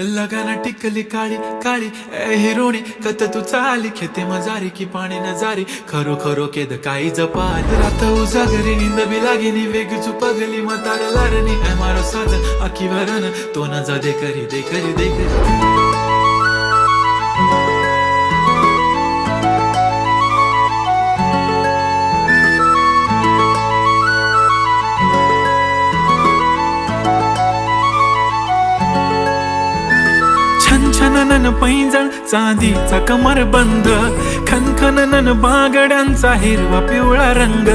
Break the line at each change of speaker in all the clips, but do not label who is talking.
लगाना टिकली काळी काळी ए हिरोणी कत तू चाली खेते मजारी की पाणी न जारी खरो खरो केद काही जपाल रात उजागरी निंद बी लागेनी वेग चुपगली मतार लारणी ए मारो साज आखी भरन तो न जा दे करी दे करी दे करी छनछनन पैंजण चांदीचा कमर बंद खनखनन बागड्यांचा हिरवा पिवळा रंग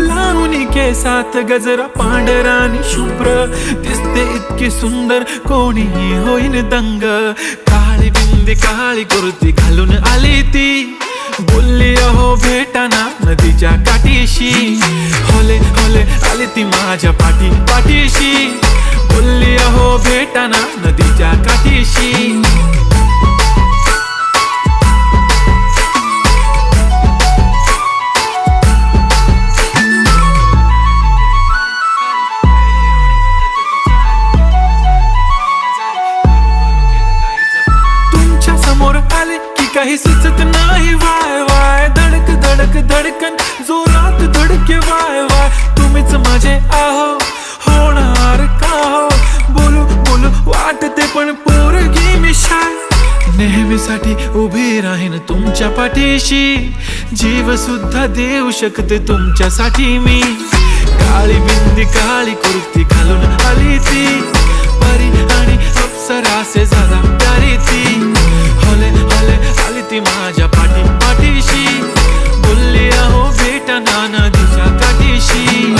लावणी केसात गजरा पांढरा आणि शुभ्र दिसते इतकी सुंदर कोणीही होईन दंग काळी बिंदी काळी कुर्ती घालून आली ती बोलली अहो भेटाना नदीच्या काठीशी होले होले आली ती माझ्या पाठीशी बोलली अहो भेटाना नदीच्या काठीशी तुमच्या समोर आले की काही सुचत नाही वाय वाय धडक धडक धडकन जोरात धडके वाय वाय तुम्हीच माझे आहो होणार का हो बोलू बोलू वाटते पण पोरगी मी शाय नेहमीसाठी उभी राहीन तुमच्या पाठीशी जीव सुद्धा देऊ शकते तुमच्यासाठी मी काळी बिंदी काळी कुर्ती घालून आली ती परी आणि अप्सरासे झाला प्यारी ती होले होले आली ती माझ्या पाठीशी बोलली अहो भेटना नदीच्या काठीशी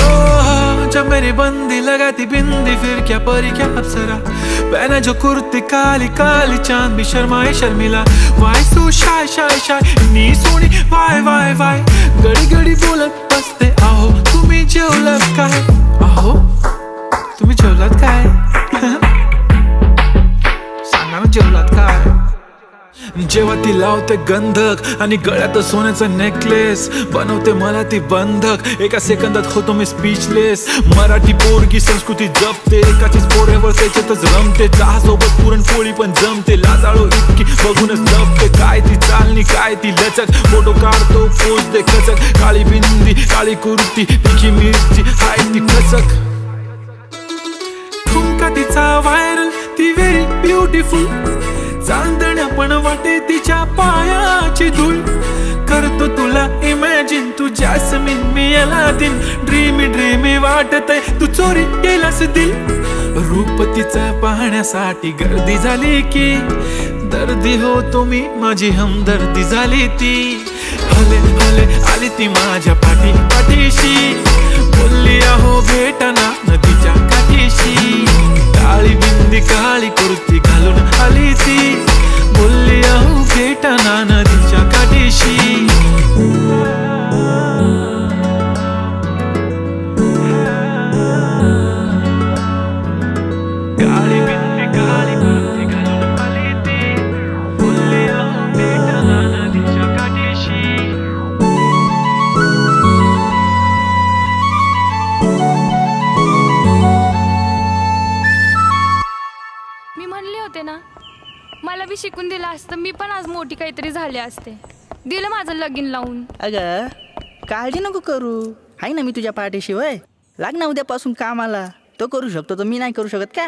जब मेरी बंदी लगाती बिंदी फिर क्या परी क्या अप्सरा पहना जो कुर्ती काली काली चांद भी शर्माए शर्मिला why so shy shy shy नी सोनी वाय वाय वाय गडी गडी बोलत बसते अहो तुम्ही जेवलात काय अहो तुम्ही जेवलात काय सांगा ना जेवलात काय जेव्हा ती लावते गंधक आणि गळ्यात सोन्याचा नेकलेस बनवते मला ती बंधक एका सेकंदात होतो मी स्पीचलेस मराठी पोरगी संस्कृती जपते एकाचीच पोरेवर त्याच्यातच रमते चहा सोबत पुरणपोळी पण जमते लाजाळू इतकी बघूनच लपते काय ती चालणी काय ती लचक फोटो काढतो पोच दे खचक काळी बिंदी काळी कुर्ती तिखी मिरची हाय ती खचक ठुमका तिचा व्हायरल ती व्हेरी ब्युटिफुल चांदण्या पण वाटे तिच्या पायाची धूळ करतो तुला इमॅजिन तू जॅस्मिन मी अलादीन ड्रीमी ड्रीमी वाटतय तू चोरी केलास दिल रूप तिचं पाहण्यासाठी गर्दी झाली की दर्दी हो तुम्ही माझी हमदर्दी झाली ती हले हले आली ती माझ्या पाठीशी बोलली अहो भेटना नदीच्या काठीशी काळी बिंदी काळी कुर्ती घालून आली ती बोलली अहो भेटना नदीच्या काठीशी काळी बिंदी काळी कुर्ती घालून आली ती बोलली अहो भेटना नदीच्या काठीशी
मी म्हणले होते ना मला बी शिकून दिलं असतं मी पण आज मोठी काहीतरी झाले असते दिलं माझं लगीन लावून
अगं काळजी नको करू आहे ना मी तुझ्या पाठीशी वय लाग ना उद्यापासून कामाला तो करू शकतो तर मी नाही करू शकत का